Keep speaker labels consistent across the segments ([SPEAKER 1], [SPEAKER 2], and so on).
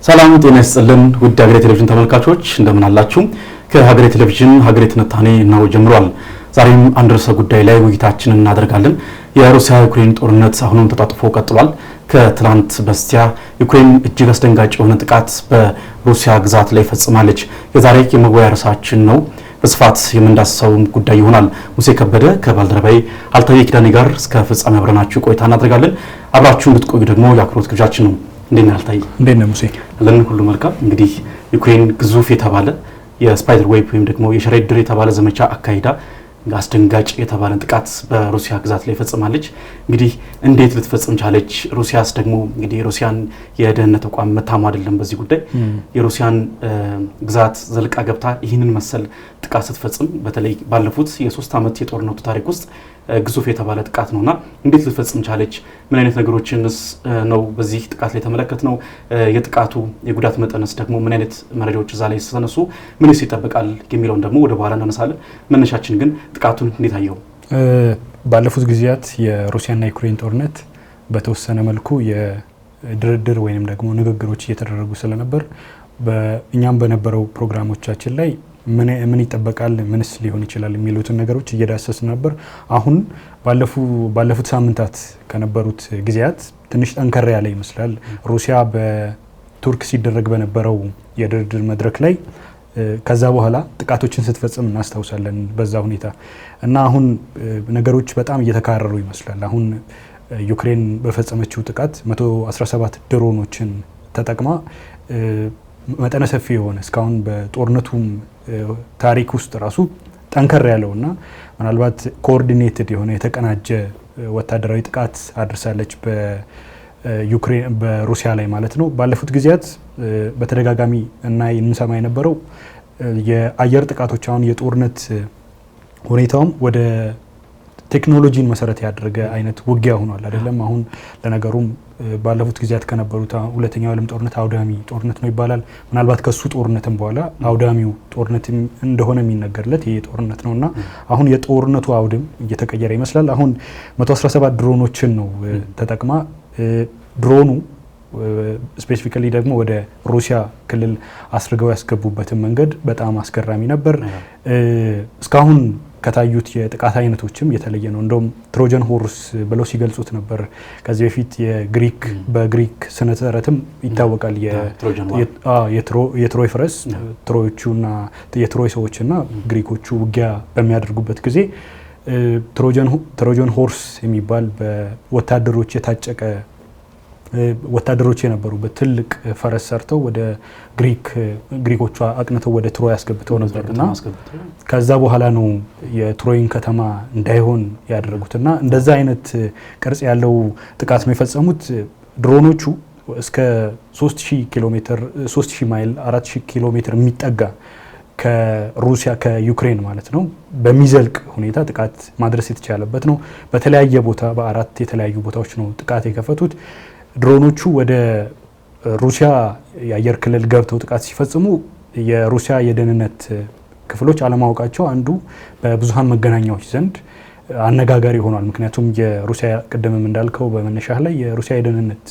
[SPEAKER 1] ሰላም ጤና ይስጥልን ውድ ሀገሬ ቴሌቪዥን ተመልካቾች እንደምን አላችሁ? ከሀገሬ ቴሌቪዥን ሀገሬ ትንታኔ ነው ጀምሯል። ዛሬም አንድ ርዕሰ ጉዳይ ላይ ውይይታችንን እናደርጋለን። የሩሲያ ዩክሬን ጦርነት አሁንም ተጣጥፎ ቀጥሏል። ከትላንት በስቲያ ዩክሬን እጅግ አስደንጋጭ የሆነ ጥቃት በሩሲያ ግዛት ላይ ፈጽማለች። የዛሬ የመወያያ ርዕሳችን ነው። በስፋት የምንዳስሰው ጉዳይ ይሆናል። ሙሴ ከበደ ከባልደረባይ አልታየ ኪዳኔ ጋር እስከ ፍጻሜ አብረናችሁ ቆይታ እናደርጋለን። አብራችሁ እንድትቆዩ ደግሞ የአክብሮት ግብዣችን ነው። እንዴት ነህ አልታየ?
[SPEAKER 2] እንዴት ነህ ሙሴ?
[SPEAKER 1] አለን ሁሉ መልካም። እንግዲህ ዩክሬን ግዙፍ የተባለ የስፓይደር ዌብ ወይም ደግሞ የሸረሪት ድር የተባለ ዘመቻ አካሂዳ አስደንጋጭ የተባለ ጥቃት በሩሲያ ግዛት ላይ ፈጽማለች። እንግዲህ እንዴት ልትፈጽም ቻለች? ሩሲያስ ደግሞ እንግዲህ የሩሲያን የደህንነት ተቋም መታሙ አይደለም በዚህ ጉዳይ የሩሲያን ግዛት ዘልቃ ገብታ ይህንን መሰል ጥቃት ስትፈጽም በተለይ ባለፉት የ3 ዓመት የጦርነቱ ታሪክ ውስጥ ግዙፍ የተባለ ጥቃት ነውና እንዴት ልትፈጽም ቻለች? ምን አይነት ነገሮችንስ ነው በዚህ ጥቃት ላይ ተመለከትነው? የጥቃቱ የጉዳት መጠንስ ደግሞ ምን አይነት መረጃዎች እዛ ላይ ተነሱ? ምንስ ይጠበቃል የሚለውን ደግሞ ወደ በኋላ እናነሳለን። መነሻችን ግን ጥቃቱን እንዴት አየው?
[SPEAKER 2] ባለፉት ጊዜያት የሩሲያና የዩክሬን ጦርነት በተወሰነ መልኩ የድርድር ወይንም ደግሞ ንግግሮች እየተደረጉ ስለነበር እኛም በነበረው ፕሮግራሞቻችን ላይ ምን ይጠበቃል፣ ምንስ ሊሆን ይችላል የሚሉትን ነገሮች እየዳሰስን ነበር። አሁን ባለፉት ሳምንታት ከነበሩት ጊዜያት ትንሽ ጠንከር ያለ ይመስላል። ሩሲያ በቱርክ ሲደረግ በነበረው የድርድር መድረክ ላይ ከዛ በኋላ ጥቃቶችን ስትፈጽም እናስታውሳለን በዛ ሁኔታ እና አሁን ነገሮች በጣም እየተካረሩ ይመስላል። አሁን ዩክሬን በፈጸመችው ጥቃት 117 ድሮኖችን ተጠቅማ መጠነ ሰፊ የሆነ እስካሁን በጦርነቱም ታሪክ ውስጥ ራሱ ጠንከር ያለውና ምናልባት ኮኦርዲኔትድ የሆነ የተቀናጀ ወታደራዊ ጥቃት አድርሳለች በሩሲያ ላይ ማለት ነው። ባለፉት ጊዜያት በተደጋጋሚ እና የምንሰማ የነበረው የአየር ጥቃቶች አሁን የጦርነት ሁኔታውም ወደ ቴክኖሎጂን መሰረት ያደረገ አይነት ውጊያ ሆኗል አይደለም። አሁን ለነገሩም ባለፉት ጊዜያት ከነበሩት ሁለተኛው ዓለም ጦርነት አውዳሚ ጦርነት ነው ይባላል። ምናልባት ከሱ ጦርነትም በኋላ አውዳሚው ጦርነት እንደሆነ የሚነገርለት ይሄ ጦርነት ነውና አሁን የጦርነቱ አውድም እየተቀየረ ይመስላል። አሁን 117 ድሮኖችን ነው ተጠቅማ ድሮኑ ስፔሲፊካሊ ደግሞ ወደ ሩሲያ ክልል አስርገው ያስገቡበትን መንገድ በጣም አስገራሚ ነበር። እስካሁን ከታዩት የጥቃት አይነቶችም የተለየ ነው። እንደውም ትሮጀን ሆርስ ብለው ሲገልጹት ነበር። ከዚህ በፊት በግሪክ ስነ ተረትም ይታወቃል። የትሮይ ፈረስ ትሮዮቹና የትሮይ ሰዎችና ግሪኮቹ ውጊያ በሚያደርጉበት ጊዜ ትሮጀን ሆርስ የሚባል በወታደሮች የታጨቀ ወታደሮች የነበሩበት ትልቅ ፈረስ ሰርተው ወደ ግሪኮቹ አቅንተው ወደ ትሮይ ያስገብተው ነበርና ከዛ በኋላ ነው የትሮይን ከተማ እንዳይሆን ያደረጉትና እንደዛ አይነት ቅርጽ ያለው ጥቃት ነው የፈጸሙት። ድሮኖቹ እስከ 3000 ኪሎ ሜትር 3000 ማይል 4000 ኪሎ ሜትር የሚጠጋ ከሩሲያ ከዩክሬን ማለት ነው በሚዘልቅ ሁኔታ ጥቃት ማድረስ የተቻለበት ነው። በተለያየ ቦታ በ4 የተለያዩ ቦታዎች ነው ጥቃት የከፈቱት። ድሮኖቹ ወደ ሩሲያ የአየር ክልል ገብተው ጥቃት ሲፈጽሙ የሩሲያ የደህንነት ክፍሎች አለማወቃቸው አንዱ በብዙሃን መገናኛዎች ዘንድ አነጋጋሪ ሆኗል። ምክንያቱም የሩሲያ ቅድምም እንዳልከው በመነሻህ ላይ የሩሲያ የደህንነት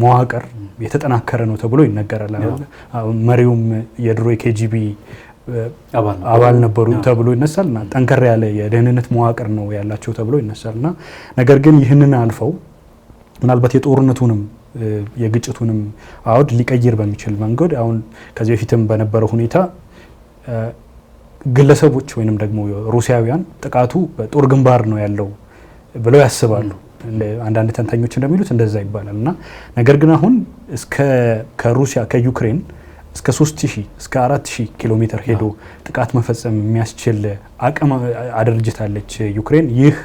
[SPEAKER 2] መዋቅር የተጠናከረ ነው ተብሎ ይነገራል። መሪውም የድሮ የኬጂቢ አባል ነበሩ ተብሎ ይነሳልና ጠንከር ያለ የደህንነት መዋቅር ነው ያላቸው ተብሎ ይነሳልና ነገር ግን ይህንን አልፈው ምናልባት የጦርነቱንም የግጭቱንም አውድ ሊቀይር በሚችል መንገድ አሁን ከዚህ በፊትም በነበረው ሁኔታ ግለሰቦች ወይንም ደግሞ ሩሲያውያን ጥቃቱ በጦር ግንባር ነው ያለው ብለው ያስባሉ። አንዳንድ ተንታኞች እንደሚሉት እንደዛ ይባላልና ነገር ግን አሁን ከሩሲያ ከዩክሬን እስከ 3000 እስከ 4000 ኪሎ ሜትር ሄዶ ጥቃት መፈጸም የሚያስችል አቅም አደርጅታለች ዩክሬን። ይህ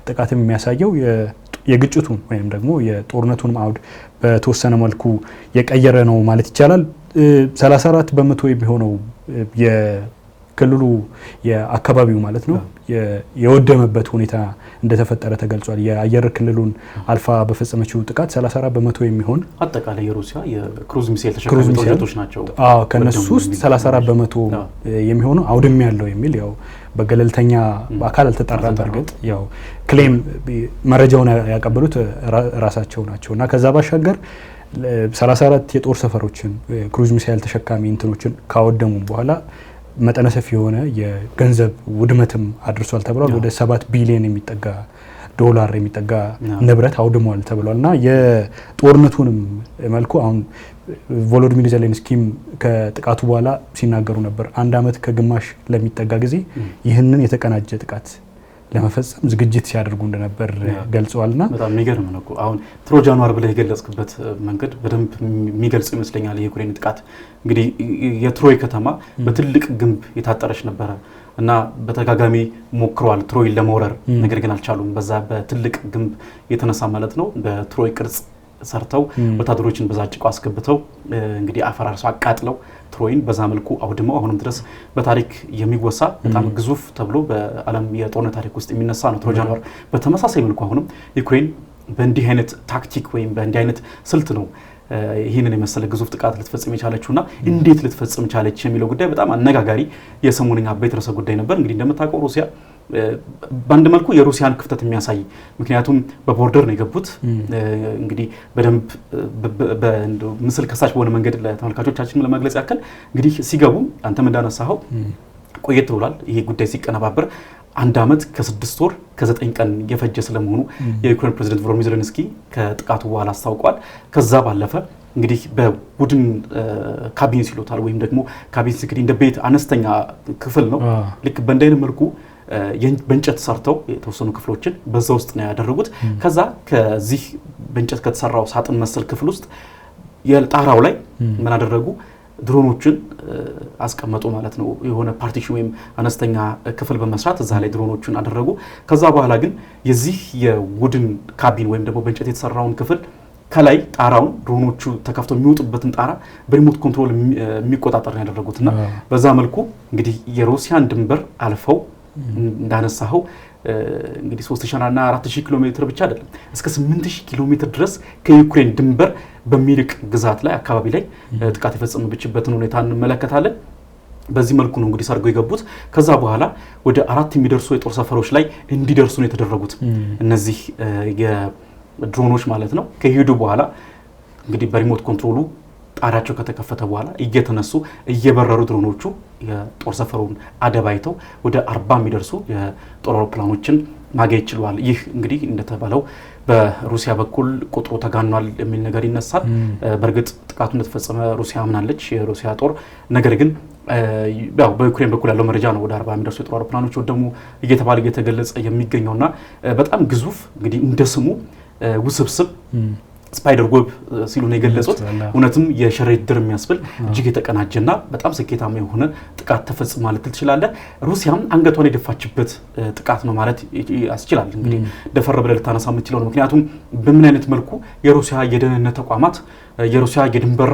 [SPEAKER 2] ጥቃትም የሚያሳየው የግጭቱን ወይም ደግሞ የጦርነቱን አውድ በተወሰነ መልኩ የቀየረ ነው ማለት ይቻላል። 34 በመቶ የሚሆነው የክልሉ የአካባቢው ማለት ነው የወደመበት ሁኔታ እንደተፈጠረ ተገልጿል። የአየር ክልሉን አልፋ በፈጸመችው ጥቃት 34 በመቶ የሚሆን
[SPEAKER 1] አጠቃላይ የሩሲያ የክሩዝ ሚሳኤል ተሸካሚ ጦርነቶች ናቸው።
[SPEAKER 2] ከነሱ ውስጥ 34 በመቶ የሚሆነው አውድም ያለው የሚል ያው በገለልተኛ አካል አልተጣራም። በርግጥ ያው ክሌም መረጃውን ያቀበሉት ራሳቸው ናቸውና ከዛ ባሻገር 34 የጦር ሰፈሮችን ክሩዝ ሚሳይል ተሸካሚ እንትኖችን ካወደሙ በኋላ መጠነ ሰፊ የሆነ የገንዘብ ውድመትም አድርሷል ተብሏል። ወደ 7 ቢሊዮን የሚጠጋ ዶላር የሚጠጋ ንብረት አውድሟል ተብሏል። እና የጦርነቱንም መልኩ አሁን ቮሎዲሚር ዜሌንስኪም ከጥቃቱ በኋላ ሲናገሩ ነበር። 1 ዓመት ከግማሽ ለሚጠጋ ጊዜ ይህንን የተቀናጀ ጥቃት ለመፈጸም ዝግጅት ሲያደርጉ እንደነበር ገልጸዋልና
[SPEAKER 1] በጣም የሚገርም ነው። አሁን ትሮጃን ዋር ብለህ የገለጽክበት መንገድ በደንብ የሚገልጽ ይመስለኛል። የዩክሬን ጥቃት እንግዲህ የትሮይ ከተማ በትልቅ ግንብ የታጠረች ነበረ እና በተጋጋሚ ሞክረዋል ትሮይን ለመውረር፣ ነገር ግን አልቻሉም። በዛ በትልቅ ግንብ የተነሳ ማለት ነው በትሮይ ቅርጽ ሰርተው ወታደሮችን በዛ ጭቃ አስገብተው እንግዲህ አፈራርሰው አቃጥለው ትሮይን በዛ መልኩ አውድመው አሁንም ድረስ በታሪክ የሚወሳ በጣም ግዙፍ ተብሎ በዓለም የጦርነት ታሪክ ውስጥ የሚነሳ ነው ትሮጃን ዋር። በተመሳሳይ መልኩ አሁንም ዩክሬን በእንዲህ አይነት ታክቲክ ወይም በእንዲህ አይነት ስልት ነው ይህንን የመሰለ ግዙፍ ጥቃት ልትፈጽም የቻለችውና እንዴት ልትፈጽም ቻለች የሚለው ጉዳይ በጣም አነጋጋሪ የሰሞነኛ አበይት ርዕሰ ጉዳይ ነበር። እንግዲህ እንደምታውቀው ሩሲያ በአንድ መልኩ የሩሲያን ክፍተት የሚያሳይ ምክንያቱም በቦርደር ነው የገቡት። እንግዲህ በደንብ ምስል ከሳች በሆነ መንገድ ለተመልካቾቻችን ለመግለጽ ያክል እንግዲህ ሲገቡ አንተም እንዳነሳኸው ቆየት ብሏል። ይሄ ጉዳይ ሲቀነባበር 1 ዓመት ከ6 ወር ከ9 ቀን የፈጀ ስለመሆኑ የዩክሬን ፕሬዝዳንት ቮሎዲሚር ዜሌንስኪ ከጥቃቱ በኋላ አስታውቋል። ከዛ ባለፈ እንግዲህ በቡድን ካቢኔት ይሉታል ወይም ደግሞ ካቢኔት እንግዲህ እንደ ቤት አነስተኛ ክፍል ነው። ልክ በእንደዚህ መልኩ በእንጨት ሰርተው የተወሰኑ ክፍሎችን በዛ ውስጥ ነው ያደረጉት። ከዛ ከዚህ በእንጨት ከተሰራው ሳጥን መሰል ክፍል ውስጥ የጣራው ላይ ምን አደረጉ? ድሮኖችን አስቀመጡ ማለት ነው። የሆነ ፓርቲሽን ወይም አነስተኛ ክፍል በመስራት እዛ ላይ ድሮኖችን አደረጉ። ከዛ በኋላ ግን የዚህ የውድን ካቢን ወይም ደግሞ በእንጨት የተሰራውን ክፍል ከላይ ጣራውን ድሮኖቹ ተከፍተው የሚወጡበትን ጣራ በሪሞት ኮንትሮል የሚቆጣጠር ነው ያደረጉትና በዛ መልኩ እንግዲህ የሩሲያን ድንበር አልፈው እንዳነሳኸው እንግዲህ 3000 እና 4000 ኪሎ ሜትር ብቻ አይደለም እስከ 8000 ኪሎ ሜትር ድረስ ከዩክሬን ድንበር በሚርቅ ግዛት ላይ አካባቢ ላይ ጥቃት የፈጸመችበትን ሁኔታ እንመለከታለን። በዚህ መልኩ ነው እንግዲህ ሰርገው የገቡት። ከዛ በኋላ ወደ 4 የሚደርሱ የጦር ሰፈሮች ላይ እንዲደርሱ ነው የተደረጉት እነዚህ የድሮኖች ማለት ነው። ከሄዱ በኋላ እንግዲህ በሪሞት ኮንትሮሉ ጣራቸው ከተከፈተ በኋላ እየተነሱ እየበረሩ ድሮኖቹ የጦር ሰፈሩን አደባይተው ወደ 40 የሚደርሱ የጦር አውሮፕላኖችን ማግኘት ችለዋል። ይህ እንግዲህ እንደተባለው በሩሲያ በኩል ቁጥሩ ተጋኗል የሚል ነገር ይነሳል። በእርግጥ ጥቃቱ እንደተፈጸመ ሩሲያ አምናለች የሩሲያ ጦር። ነገር ግን ያው በዩክሬን በኩል ያለው መረጃ ነው ወደ 40 የሚደርሱ የጦር አውሮፕላኖች ወደሙ እየተባለ እየተገለጸ የሚገኘውና በጣም ግዙፍ እንግዲህ እንደ ስሙ ውስብስብ ስፓይደር ዌብ ሲሉ ነው የገለጹት። እውነትም የሸረሪት ድር የሚያስብል እጅግ የተቀናጀና በጣም ስኬታማ የሆነ ጥቃት ተፈጽሟል ልትል ትችላለህ። ሩሲያም አንገቷን የደፋችበት ጥቃት ነው ማለት ያስችላል። እንግዲህ ደፈር ብለህ ልታነሳ የምትችለው ነው። ምክንያቱም በምን አይነት መልኩ የሩሲያ የደህንነት ተቋማት የሩሲያ የድንበር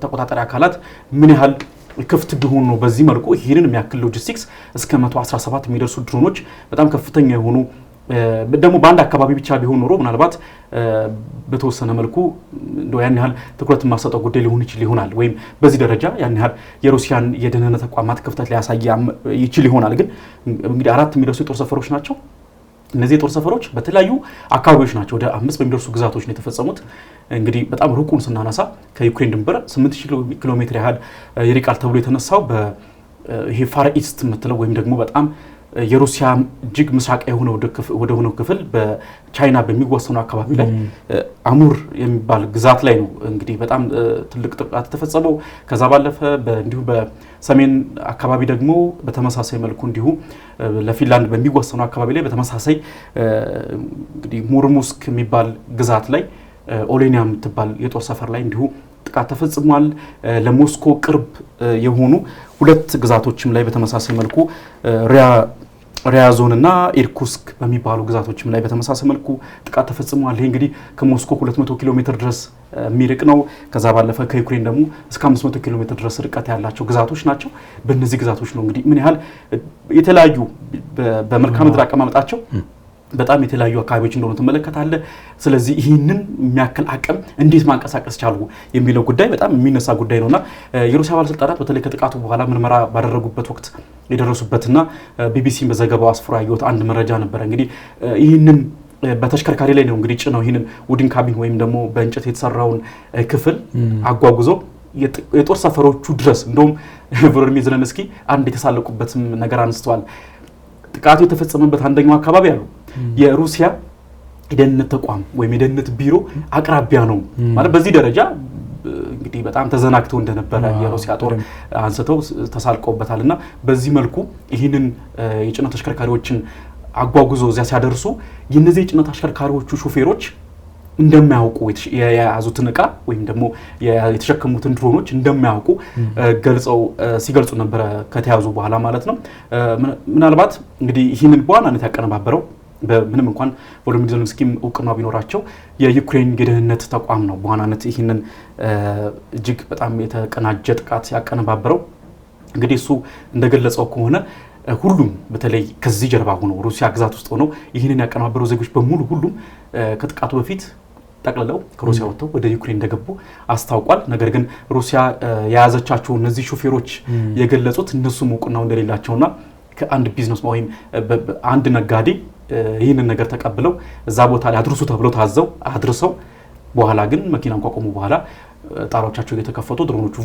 [SPEAKER 1] ተቆጣጣሪ አካላት ምን ያህል ክፍት ቢሆኑ ነው በዚህ መልኩ ይህንን የሚያክል ሎጂስቲክስ እስከ 117 የሚደርሱ ድሮኖች በጣም ከፍተኛ የሆኑ ደግሞ በአንድ አካባቢ ብቻ ቢሆን ኖሮ ምናልባት በተወሰነ መልኩ እንደው ያን ያህል ትኩረት ማሰጠው ጉዳይ ሊሆን ይችላል ወይም በዚህ ደረጃ ያን ያህል የሩሲያን የደህንነት ተቋማት ክፍተት ሊያሳይ ይችል ይሆናል። ግን እንግዲህ 4 የሚደርሱ የጦር ሰፈሮች ናቸው። እነዚህ የጦር ሰፈሮች በተለያዩ አካባቢዎች ናቸው። ወደ 5 በሚደርሱ ግዛቶች ነው የተፈጸሙት። እንግዲህ በጣም ሩቁን ስናነሳ ከዩክሬን ድንበር 8000 ኪሎ ሜትር ያህል ይርቃል ተብሎ የተነሳው በይሄ ፋር ኢስት የምትለው ወይም ደግሞ በጣም የሩሲያ እጅግ ምስራቃዊ ወደ ሆነው ክፍል በቻይና በሚወሰኑ አካባቢ ላይ አሙር የሚባል ግዛት ላይ ነው እንግዲህ በጣም ትልቅ ጥቃት ተፈጸመው። ከዛ ባለፈ እንዲሁ በሰሜን አካባቢ ደግሞ በተመሳሳይ መልኩ እንዲሁ ለፊንላንድ በሚወሰኑ አካባቢ ላይ በተመሳሳይ እንግዲህ ሙርሙስክ የሚባል ግዛት ላይ ኦሌኒያ የምትባል የጦር ሰፈር ላይ እንዲሁ ጥቃት ተፈጽሟል። ለሞስኮ ቅርብ የሆኑ 2 ግዛቶችም ላይ በተመሳሳይ መልኩ ሪያዞን እና ኢርኩስክ በሚባሉ ግዛቶችም ላይ በተመሳሳይ መልኩ ጥቃት ተፈጽሟል። ይሄ እንግዲህ ከሞስኮ 200 ኪሎ ሜትር ድረስ የሚርቅ ነው። ከዛ ባለፈ ከዩክሬን ደግሞ እስከ 500 ኪሎ ሜትር ድረስ ርቀት ያላቸው ግዛቶች ናቸው። በእነዚህ ግዛቶች ነው እንግዲህ ምን ያህል የተለያዩ በመልክዓ ምድር አቀማመጣቸው በጣም የተለያዩ አካባቢዎች እንደሆኑ ትመለከታለህ። ስለዚህ ይህንን የሚያክል አቅም እንዴት ማንቀሳቀስ ቻሉ የሚለው ጉዳይ በጣም የሚነሳ ጉዳይ ነውና የሩሲያ ባለስልጣናት በተለይ ከጥቃቱ በኋላ ምርመራ ባደረጉበት ወቅት የደረሱበትና ቢቢሲን በዘገባው አስፍሮ ያየሁት አንድ መረጃ ነበረ። እንግዲህ ይህንን በተሽከርካሪ ላይ ነው እንግዲህ ጭነው ይህንን ውድን ካቢን ወይም ደግሞ በእንጨት የተሰራውን ክፍል አጓጉዘው የጦር ሰፈሮቹ ድረስ እንደውም ቮሎዲሚር ዜሌንስኪ አንድ የተሳለቁበትም ነገር አንስተዋል። ጥቃቱ የተፈጸመበት አንደኛው አካባቢ አሉ የሩሲያ የደህንነት ተቋም ወይም የደህንነት ቢሮ አቅራቢያ ነው ማለት በዚህ ደረጃ እንግዲህ በጣም ተዘናግተው እንደነበረ የሩሲያ ጦር አንስተው ተሳልቆበታልና በዚህ መልኩ ይህንን የጭነት ተሽከርካሪዎችን አጓጉዞ እዚያ ሲያደርሱ የነዚህ የጭነት ተሽከርካሪዎቹ ሹፌሮች እንደማያውቁ የያዙትን ዕቃ ወይም ደግሞ የተሸከሙትን ድሮኖች እንደማያውቁ ሲገልጹ ነበረ ከተያዙ በኋላ ማለት ነው። ምናልባት እንግዲህ ይህንን በዋናነት ያቀነባበረው በምንም እንኳን ቮሎዲሚር ዜሌንስኪም እውቅና ቢኖራቸው የዩክሬን የደህንነት ተቋም ነው በዋናነት ይህንን እጅግ በጣም የተቀናጀ ጥቃት ያቀነባበረው። እንግዲህ እሱ እንደገለጸው ከሆነ ሁሉም በተለይ ከዚህ ጀርባ ሆነው ሩሲያ ግዛት ውስጥ ሆነው ይህንን ያቀነባበረው ዜጎች በሙሉ ሁሉም ከጥቃቱ በፊት ጠቅልለው ከሩሲያ ወጥተው ወደ ዩክሬን እንደገቡ አስታውቋል። ነገር ግን ሩሲያ የያዘቻቸው እነዚህ ሹፌሮች የገለጹት እነሱም እውቅናው እንደሌላቸውና ከአንድ ቢዝነስ ወይም አንድ ነጋዴ ይህንን ነገር ተቀብለው እዛ ቦታ ላይ አድርሱ ተብለው ታዘው አድርሰው በኋላ ግን መኪናን ካቆሙ በኋላ ጣራዎቻቸው እየተከፈቱ ድሮኖቹ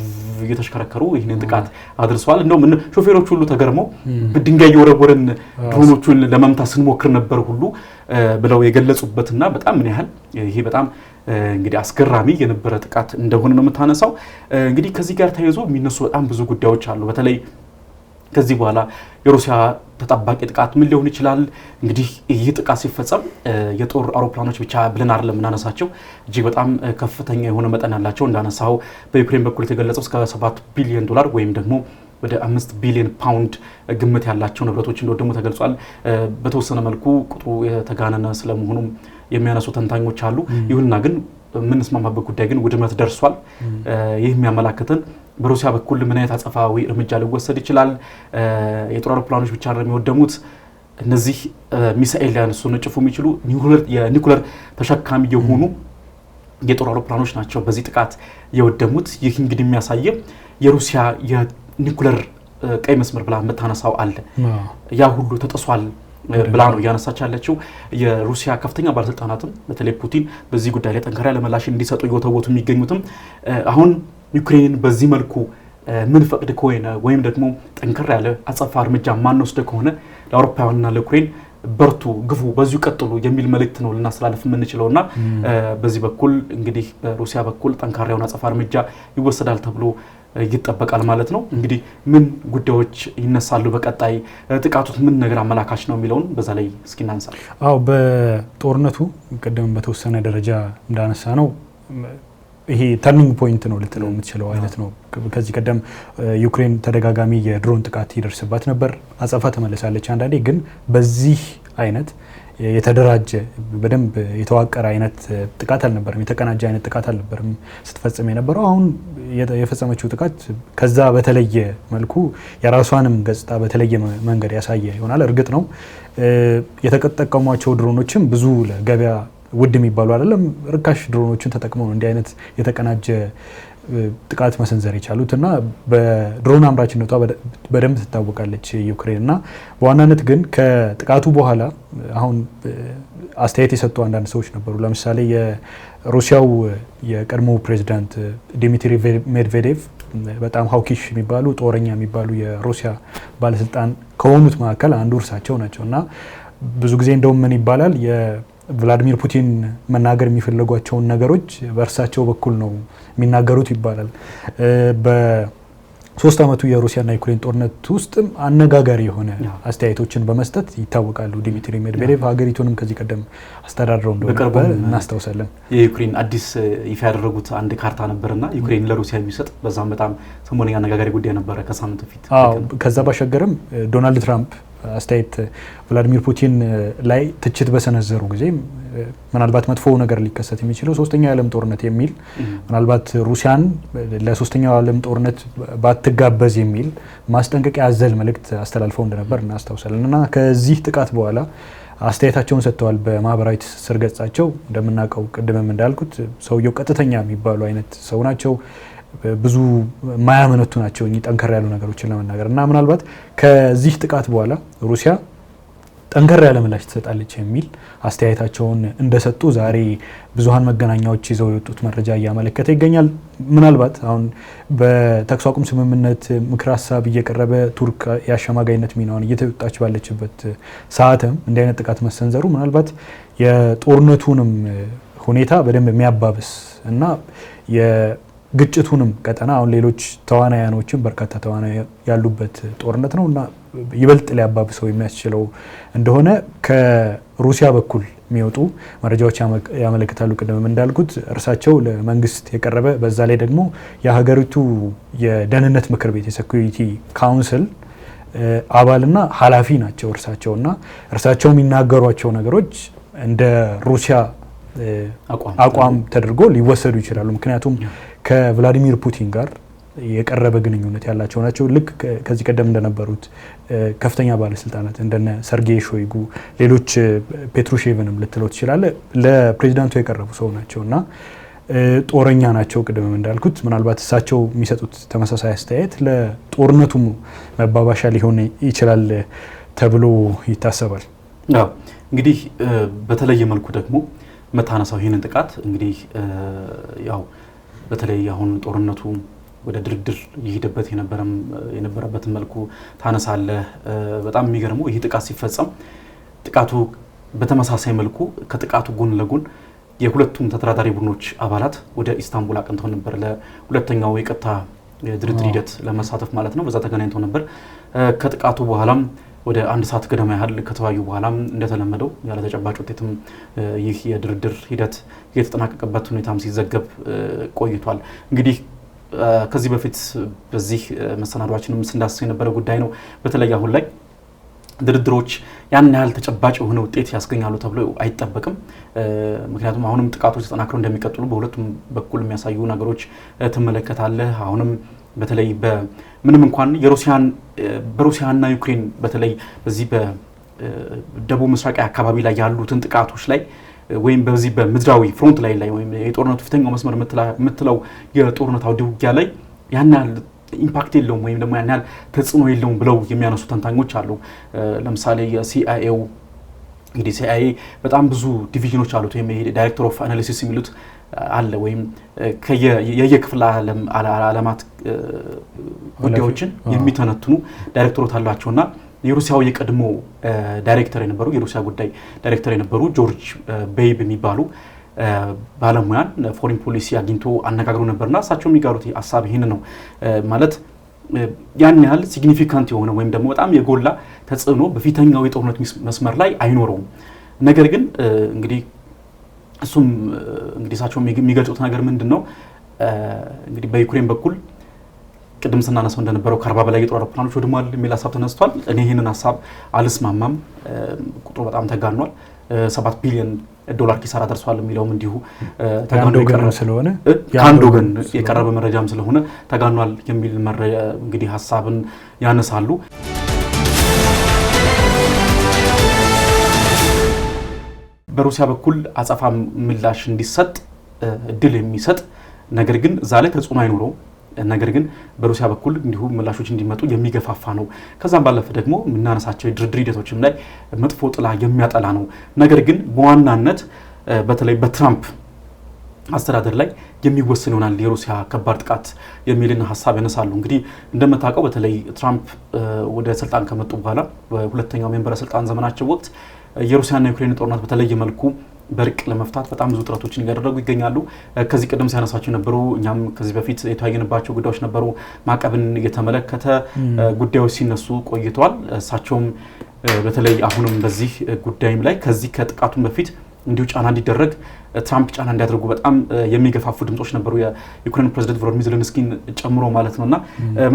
[SPEAKER 1] እየተሽከረከሩ ይህንን ጥቃት አድርሰዋል። እንደውም ሾፌሮቹ ሁሉ ተገርመው ድንጋይ የወረወርን ድሮኖቹን ለመምታት ስንሞክር ነበር ሁሉ ብለው የገለጹበትና በጣም ምን ያህል ይሄ በጣም እንግዲህ አስገራሚ የነበረ ጥቃት እንደሆነ ነው የምታነሳው። እንግዲህ ከዚህ ጋር ተያይዞ የሚነሱ በጣም ብዙ ጉዳዮች አሉ። በተለይ ከዚህ በኋላ የሩሲያ ተጠባቂ ጥቃት ምን ሊሆን ይችላል? እንግዲህ ይህ ጥቃት ሲፈጸም የጦር አውሮፕላኖች ብቻ ብለን አይደለም የምናነሳቸው እጅግ በጣም ከፍተኛ የሆነ መጠን ያላቸው እንዳነሳው በዩክሬን በኩል የተገለጸው እስከ $7 ቢሊዮን ወይም ደግሞ ወደ 5 ቢሊዮን ፓውንድ ግምት ያላቸው ንብረቶች እንደወደሙ ተገልጿል። በተወሰነ መልኩ ቁጥሩ የተጋነነ ስለመሆኑም የሚያነሱ ተንታኞች አሉ። ይሁንና ግን የምንስማማበት ጉዳይ ግን ውድመት ደርሷል። ይህ የሚያመላክተን በሩሲያ በኩል ምን አይነት አጸፋዊ እርምጃ ሊወሰድ ይችላል? የጦር አውሮፕላኖች ብቻ አይደለም የወደሙት። እነዚህ ሚሳኤል ሊያነሱ ነጭፉ የሚችሉ የኒኩለር ተሸካሚ የሆኑ የጦር አውሮፕላኖች ናቸው በዚህ ጥቃት የወደሙት። ይህ እንግዲህ የሚያሳየው የሩሲያ የኒኩለር ቀይ መስመር ብላ የምታነሳው አለ ያ ሁሉ ተጥሷል ብላ ነው እያነሳች ያለችው። የሩሲያ ከፍተኛ ባለስልጣናትም በተለይ ፑቲን በዚህ ጉዳይ ላይ ጠንካራ ለምላሽ እንዲሰጡ እየወተወቱ የሚገኙትም አሁን ዩክሬንን በዚህ መልኩ ምን ፈቅድ ከሆነ ወይም ደግሞ ጠንከር ያለ አጸፋ እርምጃ ማንወስድ ከሆነ ለአውሮፓውያንና ለዩክሬን በርቱ፣ ግፉ፣ በዚሁ ቀጥሉ የሚል መልእክት ነው ልናስተላልፍ የምንችለውና በዚህ በኩል እንግዲህ በሩሲያ በኩል ጠንካራ የሆነ አጸፋ እርምጃ ይወሰዳል ተብሎ ይጠበቃል ማለት ነው። እንግዲህ ምን ጉዳዮች ይነሳሉ በቀጣይ ጥቃቱት ምን ነገር አመላካች ነው የሚለውን በዛ ላይ እስኪ እናንሳ።
[SPEAKER 2] በጦርነቱ ቀደም በተወሰነ ደረጃ እንዳነሳ ነው ይሄ ተርኒንግ ፖይንት ነው ልትለው የምትችለው አይነት ነው። ከዚህ ቀደም ዩክሬን ተደጋጋሚ የድሮን ጥቃት ይደርስባት ነበር፣ አጸፋ ተመለሳለች። አንዳንዴ ግን በዚህ አይነት የተደራጀ በደንብ የተዋቀረ አይነት ጥቃት አልነበረም፣ የተቀናጀ አይነት ጥቃት አልነበረም ስትፈጽም የነበረው። አሁን የፈጸመችው ጥቃት ከዛ በተለየ መልኩ የራሷንም ገጽታ በተለየ መንገድ ያሳየ ይሆናል። እርግጥ ነው የተጠቀሟቸው ድሮኖችም ብዙ ለገበያ ውድ የሚባሉ አይደለም፣ ርካሽ ድሮኖችን ተጠቅመው እንዲህ አይነት የተቀናጀ ጥቃት መሰንዘር የቻሉት እና በድሮን አምራችነቷ በደንብ ትታወቃለች ዩክሬን። እና በዋናነት ግን ከጥቃቱ በኋላ አሁን አስተያየት የሰጡ አንዳንድ ሰዎች ነበሩ። ለምሳሌ የሩሲያው የቀድሞ ፕሬዚዳንት ዲሚትሪ ሜድቬዴቭ በጣም ሀውኪሽ የሚባሉ ጦረኛ የሚባሉ የሩሲያ ባለስልጣን ከሆኑት መካከል አንዱ እርሳቸው ናቸው። እና ብዙ ጊዜ እንደውም ምን ይባላል ቭላዲሚር ፑቲን መናገር የሚፈልጓቸውን ነገሮች በእርሳቸው በኩል ነው የሚናገሩት ይባላል። በ3 ዓመቱ የሩሲያና ዩክሬን ጦርነት ውስጥም አነጋጋሪ የሆነ አስተያየቶችን በመስጠት ይታወቃሉ ዲሚትሪ ሜድቬዴቭ። ሀገሪቱንም ከዚህ ቀደም አስተዳድረው እንደሆነ እናስታውሳለን።
[SPEAKER 1] የዩክሬን አዲስ ይፋ ያደረጉት አንድ ካርታ ነበርና ዩክሬን ለሩሲያ የሚሰጥ በዛም በጣም ሰሞኑን አነጋጋሪ ጉዳይ ነበረ ከሳምንቱ ፊት።
[SPEAKER 2] ከዛ ባሻገርም ዶናልድ ትራምፕ አስተያየት ቭላዲሚር ፑቲን ላይ ትችት በሰነዘሩ ጊዜ ምናልባት መጥፎ ነገር ሊከሰት የሚችለው ሶስተኛው የዓለም ጦርነት የሚል ምናልባት ሩሲያን ለሶስተኛው የዓለም ጦርነት ባትጋበዝ የሚል ማስጠንቀቂያ ያዘለ መልእክት አስተላልፈው እንደነበር እናስታውሳለን። እና ከዚህ ጥቃት በኋላ አስተያየታቸውን ሰጥተዋል በማህበራዊ ትስስር ገጻቸው። እንደምናውቀው ቅድምም እንዳልኩት ሰውየው ቀጥተኛ የሚባሉ አይነት ሰው ናቸው። ብዙ ማያመነቱ ናቸው ጠንከር ያሉ ነገሮችን ለመናገር እና ምናልባት ከዚህ ጥቃት በኋላ ሩሲያ ጠንከር ያለ ምላሽ ትሰጣለች የሚል አስተያየታቸውን እንደሰጡ ዛሬ ብዙሃን መገናኛዎች ይዘው የወጡት መረጃ እያመለከተ ይገኛል። ምናልባት አሁን በተኩስ አቁም ስምምነት ምክር ሀሳብ እየቀረበ ቱርክ የአሸማጋይነት ሚናዋን እየተወጣች ባለችበት ሰዓትም እንዲህ አይነት ጥቃት መሰንዘሩ ምናልባት የጦርነቱንም ሁኔታ በደንብ የሚያባብስ እና የግጭቱንም ቀጠና አሁን ሌሎች ተዋናያኖችም በርካታ ተዋናይ ያሉበት ጦርነት ነው እና ይበልጥ ሊያባብሰው የሚያስችለው እንደሆነ ከሩሲያ በኩል የሚወጡ መረጃዎች ያመለክታሉ። ቅድምም እንዳልኩት እርሳቸው ለመንግስት የቀረበ በዛ ላይ ደግሞ የሀገሪቱ የደህንነት ምክር ቤት የሴኩሪቲ ካውንስል አባልና ኃላፊ ናቸው እርሳቸው እና እርሳቸው የሚናገሯቸው ነገሮች እንደ ሩሲያ አቋም ተደርጎ ሊወሰዱ ይችላሉ። ምክንያቱም ከቭላዲሚር ፑቲን ጋር የቀረበ ግንኙነት ያላቸው ናቸው። ልክ ከዚህ ቀደም እንደነበሩት ከፍተኛ ባለስልጣናት እንደነ ሰርጌይ ሾይጉ፣ ሌሎች ፔትሩሼቭንም ልትለው ትችላለ ለፕሬዚዳንቱ የቀረቡ ሰው ናቸው እና ጦረኛ ናቸው። ቅድምም እንዳልኩት ምናልባት እሳቸው የሚሰጡት ተመሳሳይ አስተያየት ለጦርነቱ መባባሻ ሊሆን ይችላል ተብሎ ይታሰባል።
[SPEAKER 1] እንግዲህ በተለየ መልኩ ደግሞ መታነሳው ይህንን ጥቃት እንግዲህ ያው በተለይ አሁን ጦርነቱ ወደ ድርድር ይሄድበት የነበረበትን መልኩ ታነሳለህ። በጣም የሚገርመው ይህ ጥቃት ሲፈጸም ጥቃቱ በተመሳሳይ መልኩ ከጥቃቱ ጎን ለጎን የሁለቱም ተደራዳሪ ቡድኖች አባላት ወደ ኢስታንቡል አቅንተው ነበር ለሁለተኛው የቀጥታ ድርድር ሂደት ለመሳተፍ ማለት ነው። በዛ ተገናኝተው ነበር። ከጥቃቱ በኋላም ወደ አንድ ሰዓት ገደማ ያህል ከተወያዩ በኋላም እንደተለመደው ያለ ተጨባጭ ውጤትም ይህ የድርድር ሂደት የተጠናቀቀበት ሁኔታም ሲዘገብ ቆይቷል። እንግዲህ ከዚህ በፊት በዚህ መሰናዷችንም ስንዳስሰው የነበረ ጉዳይ ነው። በተለይ አሁን ላይ ድርድሮች ያን ያህል ተጨባጭ የሆነ ውጤት ያስገኛሉ ተብሎ አይጠበቅም። ምክንያቱም አሁንም ጥቃቶች ተጠናክረው እንደሚቀጥሉ በሁለቱም በኩል የሚያሳዩ ነገሮች ትመለከታለህ። አሁንም በተለይ ምንም እንኳን በሩሲያና ዩክሬን በተለይ በዚህ በደቡብ ምስራቅ አካባቢ ላይ ያሉትን ጥቃቶች ላይ ወይም በዚህ በምድራዊ ፍሮንት ላይ ወይም የጦርነቱ ፊተኛው መስመር የምትለው የጦርነት አውደ ውጊያ ላይ ያን ያህል ኢምፓክት የለውም ወይም ደግሞ ያን ያህል ተጽዕኖ የለውም ብለው የሚያነሱ ተንታኞች አሉ። ለምሳሌ የሲአይኤው እንግዲህ ሲአይኤ በጣም ብዙ ዲቪዥኖች አሉት ወይም ዳይሬክተር ኦፍ አናሊሲስ የሚሉት አለ ወይም የየክፍለ ዓለማት ጉዳዮችን የሚተነትኑ ዳይሬክተሮች አሏቸውና የሩሲያው የቀድሞ ዳይሬክተር የነበሩ የሩሲያ ጉዳይ ዳይሬክተር የነበሩ ጆርጅ ቤይብ የሚባሉ ባለሙያን ፎሪን ፖሊሲ አግኝቶ አነጋግሮ ነበርና እሳቸው የሚጋሩት ሀሳብ ይህን ነው ማለት ያን ያህል ሲግኒፊካንት የሆነ ወይም ደግሞ በጣም የጎላ ተጽዕኖ በፊተኛው የጦርነት መስመር ላይ አይኖረውም። ነገር ግን እንግዲህ እሱም እንግዲህ እሳቸው የሚገልጹት ነገር ምንድነው እንግዲህ በዩክሬን በኩል ቅድም ስናነሳው እንደነበረው ከ40 በላይ የጦር አውሮፕላኖች ወድሟል የሚል ሀሳብ ተነስቷል። እኔ ይህንን ሀሳብ አልስማማም። ቁጥሩ በጣም ተጋኗል። $7 ቢሊዮን ኪሳራ ደርሷል የሚለውም እንዲሁ ተጋኖ
[SPEAKER 2] ስለሆነ
[SPEAKER 1] ከአንድ ወገን የቀረበ መረጃም ስለሆነ ተጋኗል የሚል እንግዲህ ሀሳብን ያነሳሉ። በሩሲያ በኩል አጸፋ ምላሽ እንዲሰጥ እድል የሚሰጥ ነገር ግን እዛ ላይ ተጽዕኖ አይኖረው ነገር ግን በሩሲያ በኩል እንዲሁ ምላሾች እንዲመጡ የሚገፋፋ ነው። ከዛም ባለፈ ደግሞ የምናነሳቸው የድርድር ሂደቶችም ላይ መጥፎ ጥላ የሚያጠላ ነው። ነገር ግን በዋናነት በተለይ በትራምፕ አስተዳደር ላይ የሚወሰን ይሆናል የሩሲያ ከባድ ጥቃት የሚልን ሀሳብ ያነሳሉ። እንግዲህ እንደምታውቀው በተለይ ትራምፕ ወደ ስልጣን ከመጡ በኋላ በሁለተኛው መንበረ ስልጣን ዘመናቸው ወቅት የሩሲያና የዩክሬን ጦርነት በተለየ መልኩ በርቅ ለመፍታት በጣም ብዙ ጥረቶችን እያደረጉ ይገኛሉ። ከዚህ ቀደም ሲያነሳቸው ነበሩ እኛም ከዚህ በፊት የተወያየንባቸው ጉዳዮች ነበሩ። ማዕቀብን እየተመለከተ ጉዳዮች ሲነሱ ቆይተዋል። እሳቸውም በተለይ አሁንም በዚህ ጉዳይም ላይ ከዚህ ከጥቃቱን በፊት እንዲሁ ጫና እንዲደረግ ትራምፕ ጫና እንዲያደርጉ በጣም የሚገፋፉ ድምጾች ነበሩ የዩክሬን ፕሬዝዳንት ቮሎዲሚር ዜሌንስኪን ጨምሮ ማለት ነውና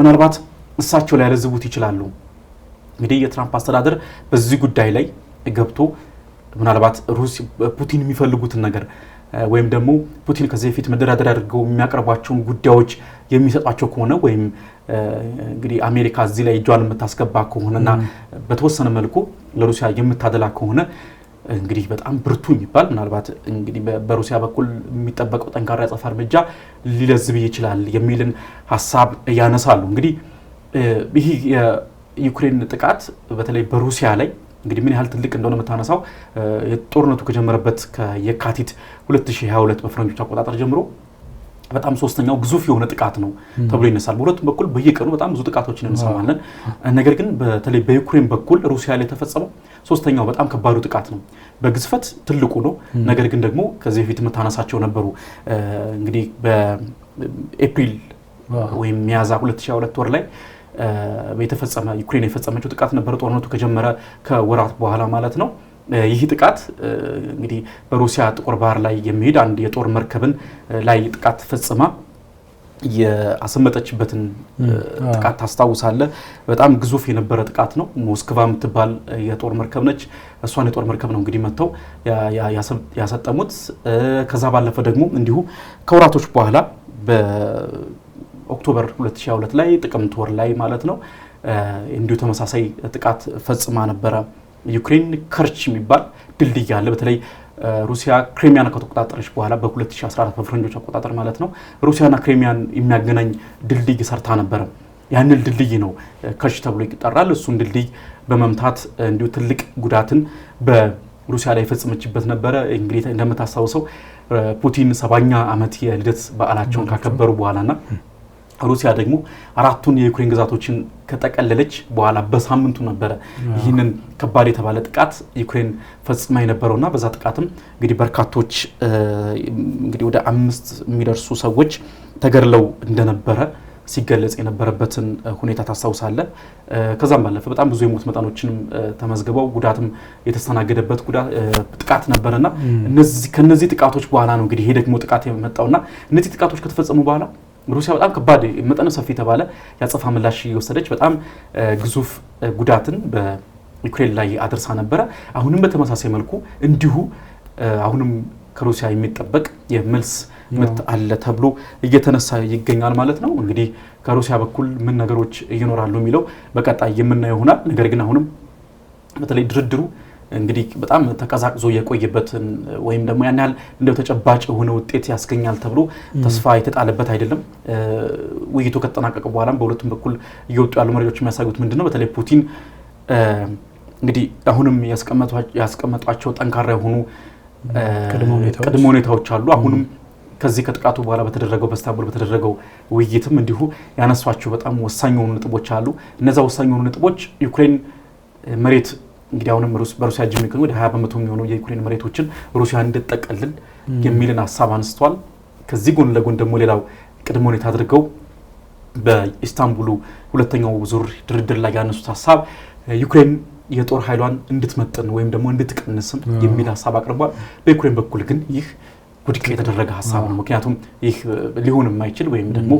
[SPEAKER 1] ምናልባት እሳቸው ላይ ያለዝቡት ይችላሉ። እንግዲህ የትራምፕ አስተዳደር በዚህ ጉዳይ ላይ ገብቶ ምናልባት ፑቲን የሚፈልጉትን ነገር ወይም ደግሞ ፑቲን ከዚህ በፊት መደራደር አድርገው የሚያቀርቧቸውን ጉዳዮች የሚሰጧቸው ከሆነ ወይም እንግዲህ አሜሪካ እዚህ ላይ እጇን የምታስገባ ከሆነና በተወሰነ መልኩ ለሩሲያ የምታደላ ከሆነ እንግዲህ በጣም ብርቱ የሚባል ምናልባት እንግዲህ በሩሲያ በኩል የሚጠበቀው ጠንካራ የአጸፋ እርምጃ ሊለዝብ ይችላል የሚልን ሀሳብ ያነሳሉ። እንግዲህ ይህ የዩክሬን ጥቃት በተለይ በሩሲያ ላይ እንግዲህ ምን ያህል ትልቅ እንደሆነ የምታነሳው ጦርነቱ ከጀመረበት ከየካቲት 2022 በፈረንጆች አቆጣጠር ጀምሮ በጣም ሶስተኛው ግዙፍ የሆነ ጥቃት ነው ተብሎ ይነሳል። በሁለቱም በኩል በየቀኑ በጣም ብዙ ጥቃቶችን እንሰማለን። ነገር ግን በተለይ በዩክሬን በኩል ሩሲያ ላይ የተፈጸመው ሶስተኛው በጣም ከባዱ ጥቃት ነው። በግዝፈት ትልቁ ነው። ነገር ግን ደግሞ ከዚህ በፊት የምታነሳቸው ነበሩ። እንግዲህ በኤፕሪል ወይም ሚያዝያ 2022 ወር ላይ የተፈጸመ ዩክሬን የፈጸመችው ጥቃት ነበር፣ ጦርነቱ ከጀመረ ከወራት በኋላ ማለት ነው። ይህ ጥቃት እንግዲህ በሩሲያ ጥቁር ባህር ላይ የሚሄድ አንድ የጦር መርከብን ላይ ጥቃት ፈጽማ ያሰመጠችበትን ጥቃት ታስታውሳለህ። በጣም ግዙፍ የነበረ ጥቃት ነው። ሞስክቫ የምትባል የጦር መርከብ ነች። እሷን የጦር መርከብ ነው እንግዲህ መጥተው ያሰጠሙት። ከዛ ባለፈ ደግሞ እንዲሁ ከወራቶች በኋላ በኦክቶበር 2022 ላይ ጥቅምት ወር ላይ ማለት ነው እንዲሁ ተመሳሳይ ጥቃት ፈጽማ ነበረ። ዩክሬን ከርች የሚባል ድልድይ አለ። በተለይ ሩሲያ ክሬሚያን ከተቆጣጠረች በኋላ በ2014 በፈረንጆች አቆጣጠር ማለት ነው ሩሲያና ክሬሚያን የሚያገናኝ ድልድይ ሰርታ ነበረ። ያንን ድልድይ ነው ከርች ተብሎ ይጠራል። እሱን ድልድይ በመምታት እንዲሁ ትልቅ ጉዳትን በሩሲያ ላይ የፈጸመችበት ነበረ። እንግዲህ እንደምታስታውሰው ፑቲን 70ኛ ዓመት የልደት በዓላቸውን ካከበሩ በኋላና ሩሲያ ደግሞ 4ቱን የዩክሬን ግዛቶችን ከጠቀለለች በኋላ በሳምንቱ ነበረ ይህንን ከባድ የተባለ ጥቃት ዩክሬን ፈጽማ የነበረውና በዛ ጥቃትም እንግዲህ በርካቶች እንግዲህ ወደ 5 የሚደርሱ ሰዎች ተገድለው እንደነበረ ሲገለጽ የነበረበትን ሁኔታ ታስታውሳለህ። ከዛም ባለፈ በጣም ብዙ የሞት መጠኖችንም ተመዝግበው ጉዳትም የተስተናገደበት ጥቃት ነበርና ከነዚህ ጥቃቶች በኋላ ነው እንግዲህ ይሄ ደግሞ ጥቃት የመጣውና እነዚህ ጥቃቶች ከተፈጸሙ በኋላ ሩሲያ በጣም ከባድ መጠነ ሰፊ የተባለ ያጸፋ ምላሽ የወሰደች በጣም ግዙፍ ጉዳትን በዩክሬን ላይ አድርሳ ነበረ። አሁንም በተመሳሳይ መልኩ እንዲሁ አሁንም ከሩሲያ የሚጠበቅ የመልስ ምት አለ ተብሎ እየተነሳ ይገኛል ማለት ነው። እንግዲህ ከሩሲያ በኩል ምን ነገሮች ይኖራሉ የሚለው በቀጣይ የምናየው ይሆናል። ነገር ግን አሁንም በተለይ ድርድሩ እንግዲህ በጣም ተቀዛቅዞ የቆየበትን ወይም ደግሞ ያን ያህል እንደው ተጨባጭ የሆነ ውጤት ያስገኛል ተብሎ ተስፋ የተጣለበት አይደለም። ውይይቱ ከተጠናቀቀ በኋላም በሁለቱም በኩል እየወጡ ያሉ መረጃዎች የሚያሳዩት ምንድነው በተለይ ፑቲን እንግዲህ አሁንም ያስቀመጧቸው ጠንካራ የሆኑ ቅድመ ሁኔታዎች አሉ። አሁንም ከዚህ ከጥቃቱ በኋላ በተደረገው በስታንቡል በተደረገው ውይይትም እንዲሁ ያነሷቸው በጣም ወሳኝ የሆኑ ነጥቦች አሉ። እነዛ ወሳኝ የሆኑ ነጥቦች ዩክሬን መሬት እንግዲህ አሁንም በሩሲያ እጅ የሚገኙ ወደ 20% የሚሆኑ የዩክሬን መሬቶችን ሩሲያ እንድትጠቀልል የሚልን ሀሳብ አንስተዋል። ከዚህ ጎን ለጎን ደግሞ ሌላው ቅድመ ሁኔታ አድርገው በኢስታንቡሉ ሁለተኛው ዙር ድርድር ላይ ያነሱት ሀሳብ ዩክሬን የጦር ኃይሏን እንድትመጥን ወይም ደግሞ እንድትቀንስም የሚል ሀሳብ አቅርቧል። በዩክሬን በኩል ግን ይህ ውድቅ የተደረገ ሀሳብ ነው። ምክንያቱም ይህ ሊሆን የማይችል ወይም ደግሞ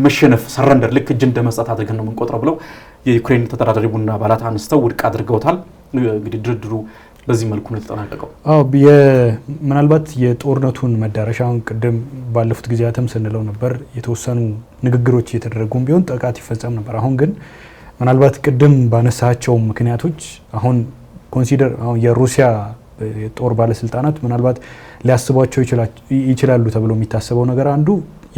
[SPEAKER 1] መሸነፍ ሰረንደር ልክ እጅ እንደመስጠት አድርገን ነው የምንቆጥረው ብለው የዩክሬን ተደራዳሪ ቡድን አባላት አንስተው ውድቅ አድርገውታል። እንግዲህ ድርድሩ በዚህ መልኩ ነው የተጠናቀቀው።
[SPEAKER 2] ምናልባት የጦርነቱን መዳረሻውን ቅድም ባለፉት ጊዜያትም ስንለው ነበር የተወሰኑ ንግግሮች እየተደረጉም ቢሆን ጥቃት ይፈጸም ነበር። አሁን ግን ምናልባት ቅድም ባነሳቸው ምክንያቶች አሁን የሩሲያ የጦር ባለስልጣናት ምናልባት ሊያስቧቸው ይችላሉ ተብሎ የሚታሰበው ነገር አንዱ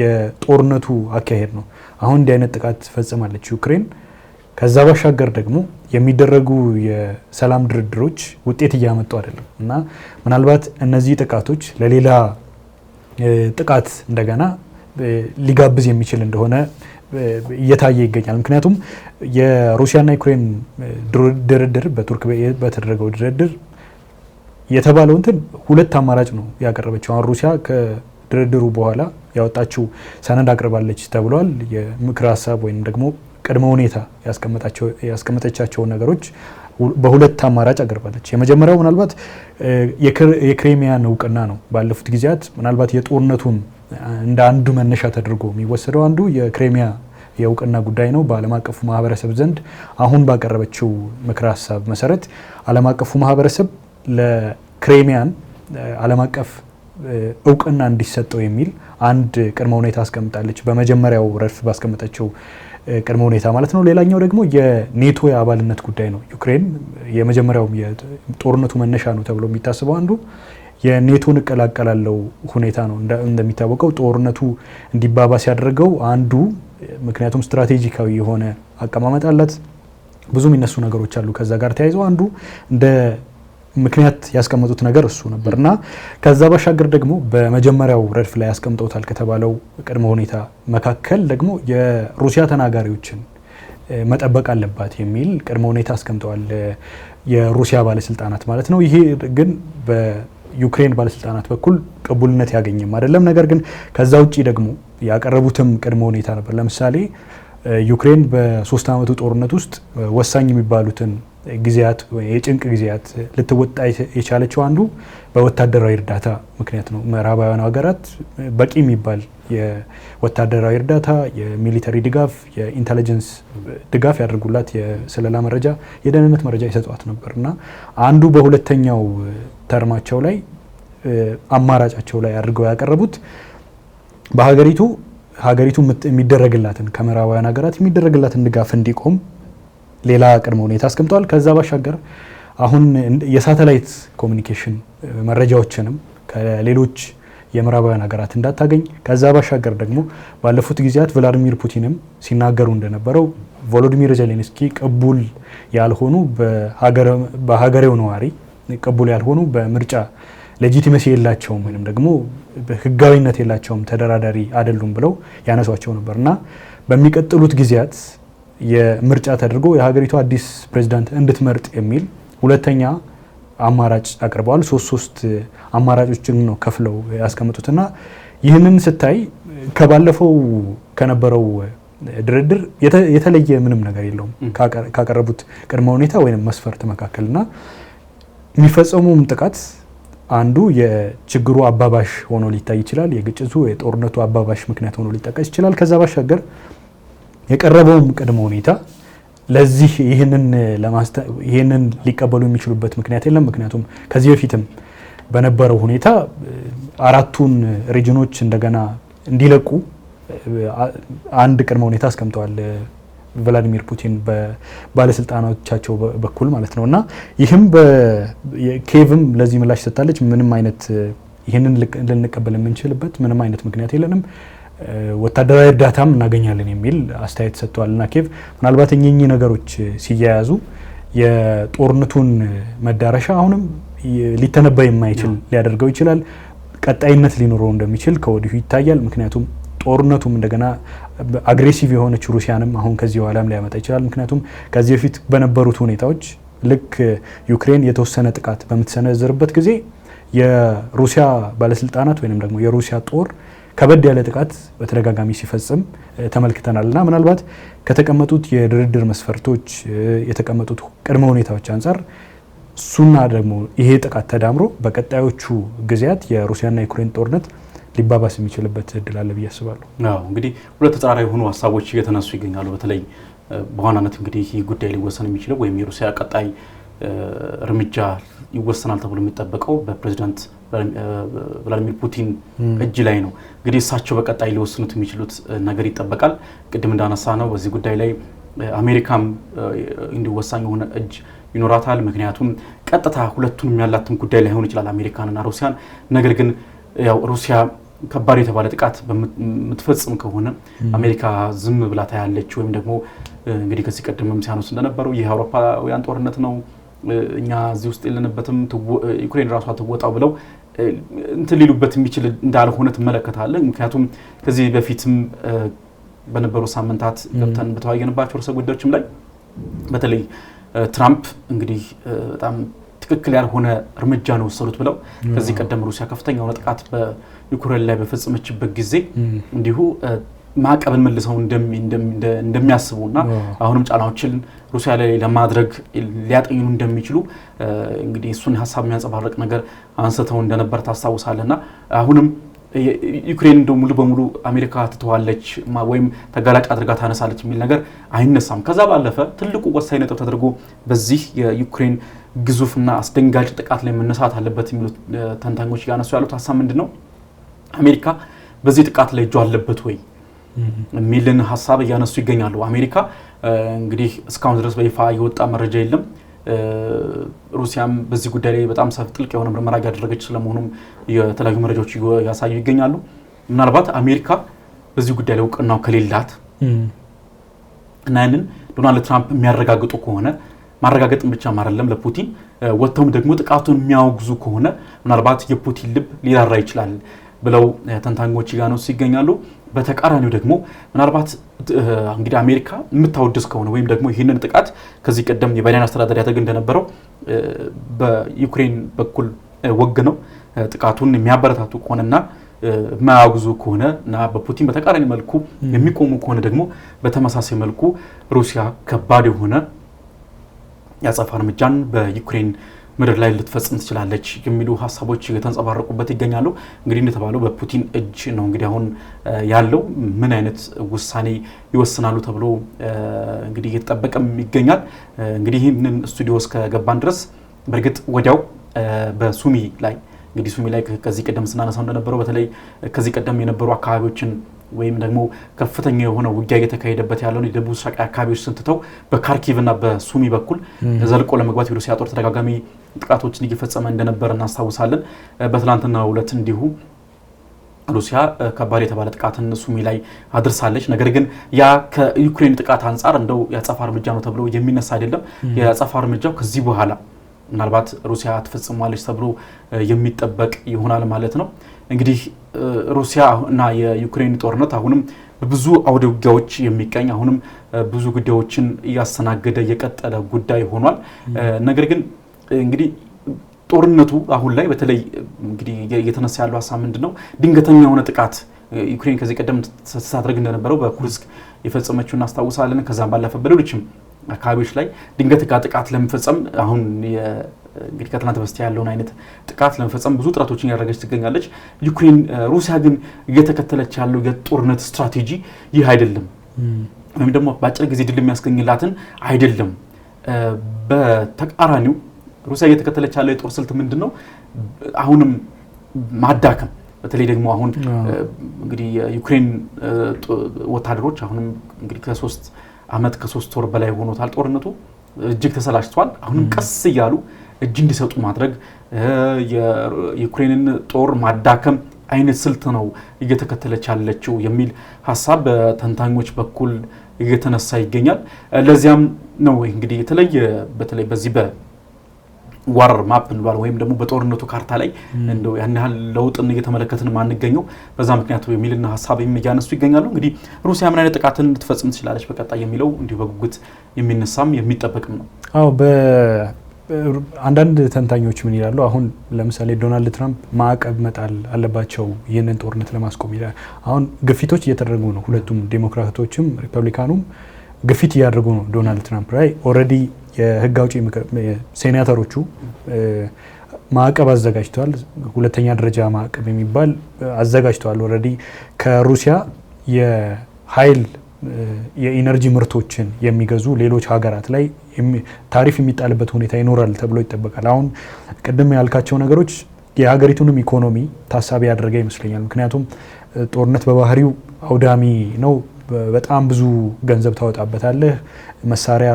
[SPEAKER 2] የጦርነቱ አካሄድ ነው። አሁን እንዲህ አይነት ጥቃት ፈጽማለች ዩክሬን። ከዛ ባሻገር ደግሞ የሚደረጉ የሰላም ድርድሮች ውጤት እያመጡ አይደለም እና ምናልባት እነዚህ ጥቃቶች ለሌላ ጥቃት እንደገና ሊጋብዝ የሚችል እንደሆነ እየታየ ይገኛል። ምክንያቱም የሩሲያና ዩክሬን ድርድር በቱርክ በተደረገው ድርድር የተባለው እንትን ሁለት አማራጭ ነው ያቀረበችው። አሁን ሩሲያ ከድርድሩ በኋላ ያወጣችው ሰነድ አቅርባለች ተብሏል። የምክር ሀሳብ ወይም ደግሞ ቅድመ ሁኔታ ያስቀመጠቻቸው ነገሮች በሁለት አማራጭ አቅርባለች። የመጀመሪያው ምናልባት የክሬሚያን እውቅና ነው። ባለፉት ጊዜያት ምናልባት የጦርነቱን እንደ አንዱ መነሻ ተደርጎ የሚወሰደው አንዱ የክሬሚያ የእውቅና ጉዳይ ነው በዓለም አቀፉ ማህበረሰብ ዘንድ። አሁን ባቀረበችው ምክር ሀሳብ መሰረት ዓለም አቀፉ ማህበረሰብ ለክሬሚያን ዓለም አቀፍ እውቅና እንዲሰጠው የሚል አንድ ቅድመ ሁኔታ አስቀምጣለች። በመጀመሪያው ረድፍ ባስቀመጠችው ቅድመ ሁኔታ ማለት ነው። ሌላኛው ደግሞ የኔቶ የአባልነት ጉዳይ ነው። ዩክሬን የመጀመሪያው የጦርነቱ መነሻ ነው ተብሎ የሚታሰበው አንዱ የኔቶን እቀላቀላለው ሁኔታ ነው። እንደሚታወቀው ጦርነቱ እንዲባባስ ያደረገው አንዱ ምክንያቱም ስትራቴጂካዊ የሆነ አቀማመጥ አላት። ብዙ የሚነሱ ነገሮች አሉ ከዛ ጋር ተያይዘው አንዱ እንደ ምክንያት ያስቀመጡት ነገር እሱ ነበርና ከዛ ባሻገር ደግሞ በመጀመሪያው ረድፍ ላይ ያስቀምጠውታል ከተባለው ቅድመ ሁኔታ መካከል ደግሞ የሩሲያ ተናጋሪዎችን መጠበቅ አለባት የሚል ቅድመ ሁኔታ አስቀምጠዋል የሩሲያ ባለስልጣናት ማለት ነው። ይሄ ግን በዩክሬን ባለስልጣናት በኩል ቅቡልነት ያገኘም አይደለም። ነገር ግን ከዛ ውጪ ደግሞ ያቀረቡትም ቅድመ ሁኔታ ነበር። ለምሳሌ ዩክሬን በ3 ዓመቱ ጦርነት ውስጥ ወሳኝ የሚባሉትን ጊዜያት የጭንቅ ጊዜያት ልትወጣ የቻለችው አንዱ በወታደራዊ እርዳታ ምክንያት ነው። ምዕራባውያን ሀገራት በቂ የሚባል የወታደራዊ እርዳታ፣ የሚሊተሪ ድጋፍ፣ የኢንተለጀንስ ድጋፍ ያደርጉላት፣ የስለላ መረጃ፣ የደህንነት መረጃ ይሰጧት ነበር እና አንዱ በሁለተኛው ተርማቸው ላይ አማራጫቸው ላይ አድርገው ያቀረቡት በሀገሪቱ የሚደረግላትን ከምዕራባውያን ሀገራት የሚደረግላትን ድጋፍ እንዲቆም ሌላ ቅድመ ሁኔታ አስቀምጠዋል። ከዛ ባሻገር አሁን የሳተላይት ኮሚኒኬሽን መረጃዎችንም ከሌሎች የምዕራባውያን ሀገራት እንዳታገኝ፣ ከዛ ባሻገር ደግሞ ባለፉት ጊዜያት ቭላዲሚር ፑቲንም ሲናገሩ እንደነበረው ቮሎዲሚር ዜሌንስኪ ቅቡል ያልሆኑ በሀገሬው ነዋሪ ቅቡል ያልሆኑ በምርጫ ሌጂቲመሲ የላቸውም ወይም ደግሞ ህጋዊነት የላቸውም ተደራዳሪ አይደሉም ብለው ያነሷቸው ነበር እና በሚቀጥሉት ጊዜያት የምርጫ ተደርጎ የሀገሪቱ አዲስ ፕሬዝዳንት እንድትመርጥ የሚል ሁለተኛ አማራጭ አቅርበዋል። ሶስት አማራጮችን ነው ከፍለው ያስቀምጡትና ይህንን ስታይ ከባለፈው ከነበረው ድርድር የተለየ ምንም ነገር የለውም ካቀረቡት ቅድመ ሁኔታ ወይም መስፈርት መካከልና የሚፈጸሙም ጥቃት አንዱ የችግሩ አባባሽ ሆኖ ሊታይ ይችላል። የግጭቱ የጦርነቱ አባባሽ ምክንያት ሆኖ ሊጠቀስ ይችላል። ከዛ ባሻገር የቀረበውም ቅድመ ሁኔታ ለዚህ ይህንን ሊቀበሉ የሚችሉበት ምክንያት የለም። ምክንያቱም ከዚህ በፊትም በነበረው ሁኔታ 4ቱን ሪጅኖች እንደገና እንዲለቁ አንድ ቅድመ ሁኔታ አስቀምጠዋል ቭላዲሚር ፑቲን በባለስልጣኖቻቸው በኩል ማለት ነው እና ይህም ኬቭም ለዚህ ምላሽ ሰጥታለች። ምንም አይነት ይህንን ልንቀበል የምንችልበት ምንም አይነት ምክንያት የለንም፣ ወታደራዊ እርዳታም እናገኛለን የሚል አስተያየት ሰጥተዋል እና ኬቭ ምናልባት እኚህ ነገሮች ሲያያዙ የጦርነቱን መዳረሻ አሁንም ሊተነበይ የማይችል ሊያደርገው ይችላል። ቀጣይነት ሊኖረው እንደሚችል ከወዲሁ ይታያል። ምክንያቱም ጦርነቱም እንደገና አግሬሲቭ የሆነች ሩሲያንም አሁን ከዚህ በኋላም ሊያመጣ ይችላል። ምክንያቱም ከዚህ በፊት በነበሩት ሁኔታዎች ልክ ዩክሬን የተወሰነ ጥቃት በምትሰነዝርበት ጊዜ የሩሲያ ባለስልጣናት ወይም ደግሞ የሩሲያ ጦር ከበድ ያለ ጥቃት በተደጋጋሚ ሲፈጽም ተመልክተናል እና ምናልባት ከተቀመጡት የድርድር መስፈርቶች የተቀመጡት ቅድመ ሁኔታዎች አንጻር እሱና ደግሞ ይሄ ጥቃት ተዳምሮ በቀጣዮቹ ጊዜያት የሩሲያና የዩክሬን ጦርነት ሊባባስ የሚችልበት እድል አለ ብዬ አስባለሁ።
[SPEAKER 1] እንግዲህ ሁለት ተጻራሪ የሆኑ ሀሳቦች እየተነሱ ይገኛሉ። በተለይ በዋናነት እንግዲህ ይህ ጉዳይ ሊወሰን የሚችለው ወይም የሩሲያ ቀጣይ እርምጃ ይወሰናል ተብሎ የሚጠበቀው በፕሬዚዳንት ቭላዲሚር ፑቲን እጅ ላይ ነው። እንግዲህ እሳቸው በቀጣይ ሊወስኑት የሚችሉት ነገር ይጠበቃል። ቅድም እንዳነሳ ነው በዚህ ጉዳይ ላይ አሜሪካም እንዲወሳኝ የሆነ እጅ ይኖራታል። ምክንያቱም ቀጥታ ሁለቱንም ያላትም ጉዳይ ላይሆን ይችላል አሜሪካንና ሩሲያን። ነገር ግን ያው ሩሲያ ከባድ የተባለ ጥቃት በምትፈጽም ከሆነ አሜሪካ ዝም ብላ ታያለች ወይም ደግሞ እንግዲህ ከዚህ ቀደምም ሲያነሱ እንደነበረው ይህ አውሮፓውያን ጦርነት ነው እኛ እዚህ ውስጥ የለንበትም ዩክሬን ራሷ ትወጣው ብለው እንትን ሊሉበት የሚችል እንዳልሆነ ትመለከታለህ። ምክንያቱም ከዚህ በፊትም በነበሩ ሳምንታት ገብተን በተወያየንባቸው ርዕሰ ጉዳዮችም ላይ በተለይ ትራምፕ እንግዲህ በጣም ትክክል ያልሆነ እርምጃ ነው ወሰዱት ብለው ከዚህ ቀደም ሩሲያ ከፍተኛ የሆነ ጥቃት በዩክሬን ላይ በፈጸመችበት ጊዜ እንዲሁ ማዕቀብን መልሰው እንደሚያስቡና አሁንም ጫናዎችን ሩሲያ ላይ ለማድረግ ሊያጠኙ እንደሚችሉ እንግዲህ እሱን ሀሳብ የሚያንጸባርቅ ነገር አንስተው እንደነበር ታስታውሳለና አሁንም ዩክሬን እንደው ሙሉ በሙሉ አሜሪካ ትተዋለች ወይም ተጋላጭ አድርጋ ታነሳለች የሚል ነገር አይነሳም። ከዛ ባለፈ ትልቁ ወሳኝ ነጥብ ተደርጎ በዚህ የዩክሬን ግዙፍና አስደንጋጭ ጥቃት ላይ መነሳት አለበት የሚሉት ተንታኞች ያነሱ ያሉት ሀሳብ ምንድነው? አሜሪካ በዚህ ጥቃት ላይ እጇ አለበት ወይ የሚልን ሀሳብ እያነሱ ይገኛሉ። አሜሪካ እንግዲህ እስካሁን ድረስ በይፋ የወጣ መረጃ የለም። ሩሲያም በዚህ ጉዳይ ላይ በጣም ጥልቅ የሆነ ምርመራ ያደረገች ስለመሆኑም የተለያዩ መረጃዎች ያሳዩ ይገኛሉ። ምናልባት አሜሪካ በዚህ ጉዳይ ላይ እውቅናው ከሌላት እና ያንን ዶናልድ ትራምፕ የሚያረጋግጡ ከሆነ ማረጋገጥን ብቻ አይደለም ለፑቲን ወጥተውም ደግሞ ጥቃቱን የሚያወግዙ ከሆነ ምናልባት የፑቲን ልብ ሊራራ ይችላል ብለው ተንታኞች ያነሱ ይገኛሉ። በተቃራኒው ደግሞ ምናልባት እንግዲህ አሜሪካ የምታወድስ ከሆነ ወይም ደግሞ ይህንን ጥቃት ከዚህ ቀደም የባይደን አስተዳደር ያደርግ እንደነበረው በዩክሬን በኩል ወግነው ጥቃቱን የሚያበረታቱ ከሆነና የማያወግዙ ከሆነ እና በፑቲን በተቃራኒ መልኩ የሚቆሙ ከሆነ ደግሞ በተመሳሳይ መልኩ ሩሲያ ከባድ የሆነ ያጸፋ እርምጃን በዩክሬን ምድር ላይ ልትፈጽም ትችላለች የሚሉ ሀሳቦች የተንጸባረቁበት ይገኛሉ። እንግዲህ እንደተባለው በፑቲን እጅ ነው እንግዲህ አሁን ያለው ምን አይነት ውሳኔ ይወስናሉ ተብሎ እንግዲህ እየተጠበቀም ይገኛል። እንግዲህ ይህንን ስቱዲዮ እስከ ገባን ድረስ በእርግጥ ወዲያው በሱሚ ላይ እንግዲህ ሱሚ ላይ ከዚህ ቀደም ስናነሳው እንደነበረው በተለይ ከዚህ ቀደም የነበሩ አካባቢዎችን ወይም ደግሞ ከፍተኛ የሆነ ውጊያ እየተካሄደበት ያለውን የደቡብ ምስራቅ አካባቢዎች ስንትተው በካርኪቭ እና በሱሚ በኩል ዘልቆ ለመግባት የሩሲያ ጦር ተደጋጋሚ ጥቃቶችን እየፈጸመ እንደነበር እናስታውሳለን። በትላንትናው ዕለት እንዲሁ ሩሲያ ከባድ የተባለ ጥቃትን ሱሚ ላይ አድርሳለች። ነገር ግን ያ ከዩክሬን ጥቃት አንጻር እንደው ያጸፋ እርምጃ ነው ተብሎ የሚነሳ አይደለም። ያጸፋ እርምጃው ከዚህ በኋላ ምናልባት ሩሲያ ትፈጽማለች ተብሎ የሚጠበቅ ይሆናል ማለት ነው። እንግዲህ ሩሲያ እና የዩክሬን ጦርነት አሁንም ብዙ አውደ ውጊያዎች የሚቀኝ አሁንም ብዙ ጉዳዮችን እያስተናገደ የቀጠለ ጉዳይ ሆኗል። ነገር ግን እንግዲህ ጦርነቱ አሁን ላይ በተለይ እንግዲህ እየተነሳ ያለው ሀሳብ ምንድነው? ድንገተኛ የሆነ ጥቃት ዩክሬን ከዚህ ቀደም ስታደርግ እንደነበረው በኩርስክ የፈጸመችው እናስታውሳለን። ከዛም ባለፈ በሌሎችም አካባቢዎች ላይ ድንገተኛ ጥቃት ለመፈጸም አሁን እንግዲህ ከትናንት በስቲያ ያለውን አይነት ጥቃት ለመፈጸም ብዙ ጥረቶችን ያደረገች ትገኛለች ዩክሬን። ሩሲያ ግን እየተከተለች ያለው የጦርነት ስትራቴጂ ይህ አይደለም፣ ወይም ደግሞ በአጭር ጊዜ ድል የሚያስገኝላትን አይደለም። በተቃራኒው ሩሲያ እየተከተለች ያለው የጦር ስልት ምንድነው? አሁንም ማዳከም። በተለይ ደግሞ አሁን እንግዲህ የዩክሬን ወታደሮች አሁንም እንግዲህ ከ3 ዓመት ከ3 ወር በላይ ሆኖታል ጦርነቱ እጅግ ተሰላችቷል። አሁንም ቀስ እያሉ እጅ እንዲሰጡ ማድረግ የዩክሬንን ጦር ማዳከም አይነት ስልት ነው እየተከተለች ያለችው የሚል ሀሳብ በተንታኞች በኩል እየተነሳ ይገኛል። ለዚያም ነው እንግዲህ የተለየ በተለይ በዚህ በዋር ማፕ እንባል ወይም ደግሞ በጦርነቱ ካርታ ላይ እንደው ያን ያህል ለውጥን እየተመለከትን ማንገኘው በዛ ምክንያት የሚልና ሀሳብ የሚያነሱ ይገኛሉ። እንግዲህ ሩሲያ ምን አይነት ጥቃትን ልትፈጽም ትችላለች በቀጣይ የሚለው እንዲሁ በጉጉት የሚነሳም የሚጠበቅም ነው።
[SPEAKER 2] አዎ አንዳንድ ተንታኞች ምን ይላሉ? አሁን ለምሳሌ ዶናልድ ትራምፕ ማዕቀብ መጣል አለባቸው ይህንን ጦርነት ለማስቆም ይላል። አሁን ግፊቶች እየተደረጉ ነው። ሁለቱም ዴሞክራቶችም ሪፐብሊካኑም ግፊት እያደረጉ ነው ዶናልድ ትራምፕ ላይ። ኦልሬዲ የህግ አውጪ ሴናተሮቹ ማዕቀብ አዘጋጅተዋል። ሁለተኛ ደረጃ ማዕቀብ የሚባል አዘጋጅተዋል። ኦልሬዲ ከሩሲያ የኃይል የኢነርጂ ምርቶችን የሚገዙ ሌሎች ሀገራት ላይ ታሪፍ የሚጣልበት ሁኔታ ይኖራል ተብሎ ይጠበቃል። አሁን ቅድም ያልካቸው ነገሮች የሀገሪቱንም ኢኮኖሚ ታሳቢ ያደረገ ይመስለኛል። ምክንያቱም ጦርነት በባህሪው አውዳሚ ነው። በጣም ብዙ ገንዘብ ታወጣበታለህ፣ መሳሪያ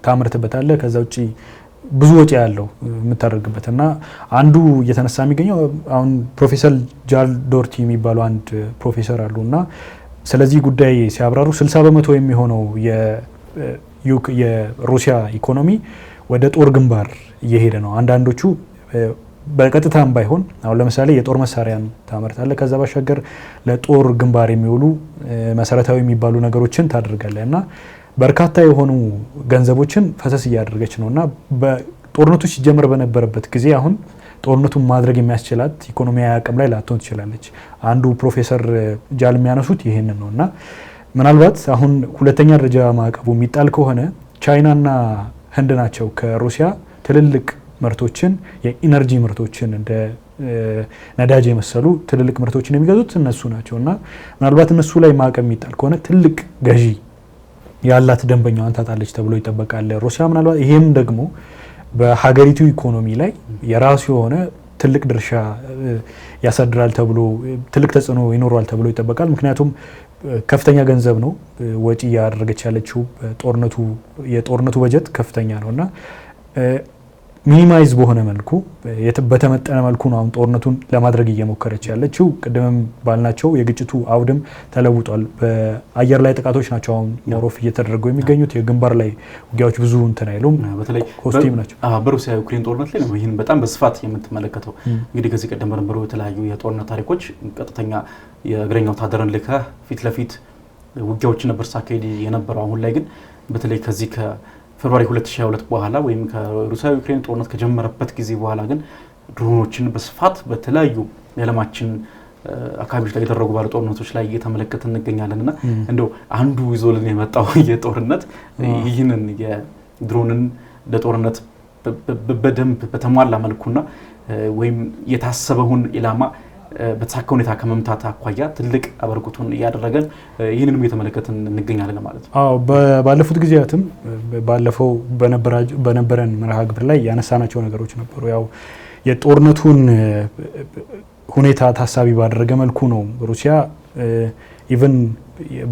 [SPEAKER 2] ታመርትበታለህ። ከዛ ውጪ ብዙ ወጪ ያለው የምታደርግበት እና አንዱ እየተነሳ የሚገኘው አሁን ፕሮፌሰር ጃል ዶርቲ የሚባሉ አንድ ፕሮፌሰር አሉ እና ስለዚህ ጉዳይ ሲያብራሩ 60% የሚሆነው የሩሲያ ኢኮኖሚ ወደ ጦር ግንባር እየሄደ ነው። አንዳንዶቹ በቀጥታም ባይሆን አሁን ለምሳሌ የጦር መሳሪያን ታመርታለህ፣ ከዛ ባሻገር ለጦር ግንባር የሚውሉ መሰረታዊ የሚባሉ ነገሮችን ታደርጋለህ እና በርካታ የሆኑ ገንዘቦችን ፈሰስ እያደረገች ነው እና በጦርነቱ ሲጀምር በነበረበት ጊዜ አሁን ጦርነቱን ማድረግ የሚያስችላት ኢኮኖሚያዊ አቅም ላይ ላትሆን ትችላለች። አንዱ ፕሮፌሰር ጃል የሚያነሱት ይሄንን ነው እና ምናልባት አሁን ሁለተኛ ደረጃ ማዕቀቡ የሚጣል ከሆነ ቻይናና ህንድ ናቸው ከሩሲያ ትልልቅ ምርቶችን የኢነርጂ ምርቶችን እንደ ነዳጅ የመሰሉ ትልልቅ ምርቶችን የሚገዙት እነሱ ናቸው እና ምናልባት እነሱ ላይ ማዕቀብ የሚጣል ከሆነ ትልቅ ገዢ ያላት ደንበኛዋን ታጣለች ተብሎ ይጠበቃል ሩሲያ። ምናልባት ይሄም ደግሞ በሀገሪቱ ኢኮኖሚ ላይ የራሱ የሆነ ትልቅ ድርሻ ያሳድራል ተብሎ ትልቅ ተጽዕኖ ይኖረዋል ተብሎ ይጠበቃል። ምክንያቱም ከፍተኛ ገንዘብ ነው ወጪ ያደረገች ያለችው የጦርነቱ በጀት ከፍተኛ ነውና ሚኒማይዝ በሆነ መልኩ በተመጠነ መልኩ ነው አሁን ጦርነቱን ለማድረግ እየሞከረች ያለችው። ቅድምም ባልናቸው የግጭቱ አውድም ተለውጧል። በአየር ላይ ጥቃቶች ናቸው አሁን ሞሮፍ እየተደረጉ የሚገኙት። የግንባር ላይ ውጊያዎች ብዙ እንትን አይሉም፣
[SPEAKER 1] በተለይ
[SPEAKER 2] ኮስቲም ናቸው።
[SPEAKER 1] በሩሲያ ዩክሬን ጦርነት ላይ ነው ይህን በጣም በስፋት የምትመለከተው። እንግዲህ ከዚህ ቀደም በነበሩ የተለያዩ የጦርነት ታሪኮች ቀጥተኛ የእግረኛ ወታደርን ልከህ ፊት ለፊት ውጊያዎችን ነበር ሳካሄድ የነበረው። አሁን ላይ ግን በተለይ ከዚህ ፌብሩዋሪ 2022 በኋላ ወይም ከሩሲያ ዩክሬን ጦርነት ከጀመረበት ጊዜ በኋላ ግን ድሮኖችን በስፋት በተለያዩ የዓለማችን አካባቢዎች ላይ የተደረጉ ባለ ጦርነቶች ላይ እየተመለከትን እንገኛለን እና እንደው አንዱ ይዞልን የመጣው የጦርነት ይህንን የድሮንን ለጦርነት በደንብ በተሟላ መልኩና ወይም የታሰበውን ኢላማ በተሳካ ሁኔታ ከመምታት አኳያ ትልቅ አበርክቶን እያደረገን ይህንንም እየተመለከትን እንገኛለን ማለት ነው።
[SPEAKER 2] አዎ ባለፉት ጊዜያትም ባለፈው በነበረን መርሃ ግብር ላይ ያነሳናቸው ነገሮች ነበሩ። ያው የጦርነቱን ሁኔታ ታሳቢ ባደረገ መልኩ ነው ሩሲያ ኢቭን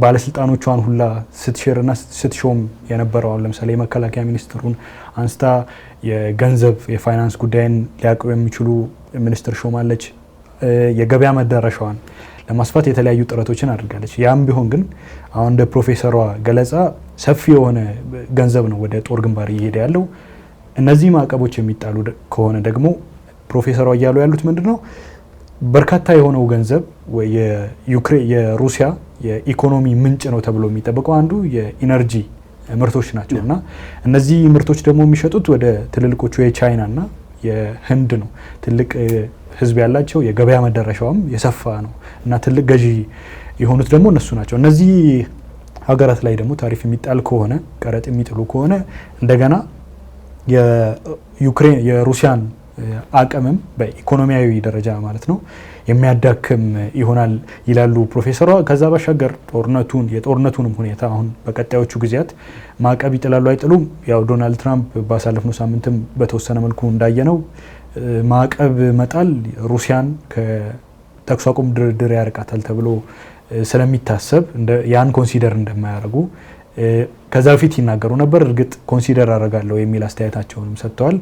[SPEAKER 2] ባለስልጣኖቿን ሁላ ስትሽርና ስትሾም የነበረው። አሁን ለምሳሌ የመከላከያ ሚኒስትሩን አንስታ የገንዘብ የፋይናንስ ጉዳይን ሊያውቁ የሚችሉ ሚኒስትር ሾማለች። የገበያ መዳረሻዋን ለማስፋት የተለያዩ ጥረቶችን አድርጋለች። ያም ቢሆን ግን አሁን እንደ ፕሮፌሰሯ ገለጻ ሰፊ የሆነ ገንዘብ ነው ወደ ጦር ግንባር እየሄደ ያለው። እነዚህ ማዕቀቦች የሚጣሉ ከሆነ ደግሞ ፕሮፌሰሯ እያሉ ያሉት ምንድነው በርካታ የሆነው ገንዘብ የሩሲያ የኢኮኖሚ ምንጭ ነው ተብሎ የሚጠበቀው አንዱ የኢነርጂ ምርቶች ናቸው እና እነዚህ ምርቶች ደግሞ የሚሸጡት ወደ ትልልቆቹ የቻይና እና የህንድ ነው። ትልቅ ህዝብ ያላቸው የገበያ መዳረሻውም የሰፋ ነው እና ትልቅ ገዢ የሆኑት ደግሞ እነሱ ናቸው። እነዚህ ሀገራት ላይ ደግሞ ታሪፍ የሚጣል ከሆነ ቀረጥ የሚጥሉ ከሆነ እንደገና የሩሲያን አቅምም በኢኮኖሚያዊ ደረጃ ማለት ነው የሚያዳክም ይሆናል ይላሉ ፕሮፌሰሯ። ከዛ ባሻገር የጦርነቱንም ሁኔታ አሁን በቀጣዮቹ ጊዜያት ማዕቀብ ይጥላሉ አይጥሉም፣ ያው ዶናልድ ትራምፕ ባሳለፍነው ሳምንትም በተወሰነ መልኩ እንዳየነው ማዕቀብ መጣል ሩሲያን ከተኩስ አቁም ድርድር ያርቃታል ተብሎ ስለሚታሰብ ያን ኮንሲደር እንደማያደርጉ ከዛ በፊት ይናገሩ ነበር። እርግጥ ኮንሲደር አደርጋለሁ የሚል አስተያየታቸውንም ሰጥተዋል።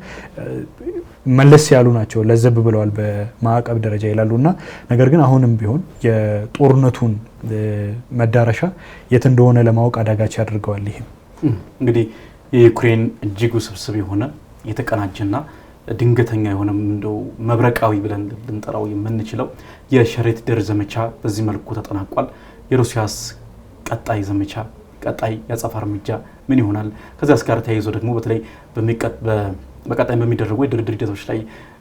[SPEAKER 2] መለስ ያሉ ናቸው፣ ለዘብ ብለዋል በማዕቀብ ደረጃ ይላሉና ነገር ግን አሁንም ቢሆን የጦርነቱን መዳረሻ የት እንደሆነ ለማወቅ አዳጋች ያደርገዋል። ይህም
[SPEAKER 1] እንግዲህ የዩክሬን እጅግ ውስብስብ የሆነ የተቀናጀና ድንገተኛ የሆነ እንደው መብረቃዊ ብለን ልንጠራው የምንችለው የሸሬት ድር ዘመቻ በዚህ መልኩ ተጠናቋል። የሩሲያስ ቀጣይ ዘመቻ ቀጣይ ያጸፋ እርምጃ ምን ይሆናል? ከዚያስ ጋር ተያይዞ ደግሞ በተለይ በቀጣይ በሚደረጉ የድርድር ሂደቶች ላይ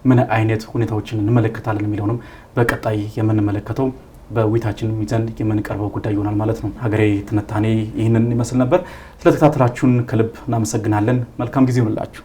[SPEAKER 1] ምን አይነት ሁኔታዎችን እንመለከታለን የሚለውንም በቀጣይ የምንመለከተው በውይይታችን ይዘን የምንቀርበው ጉዳይ ይሆናል ማለት ነው። ሀገሬ ትንታኔ ይህንን ይመስል ነበር። ስለተከታተላችሁን ከልብ እናመሰግናለን። መልካም ጊዜ ይሁንላችሁ።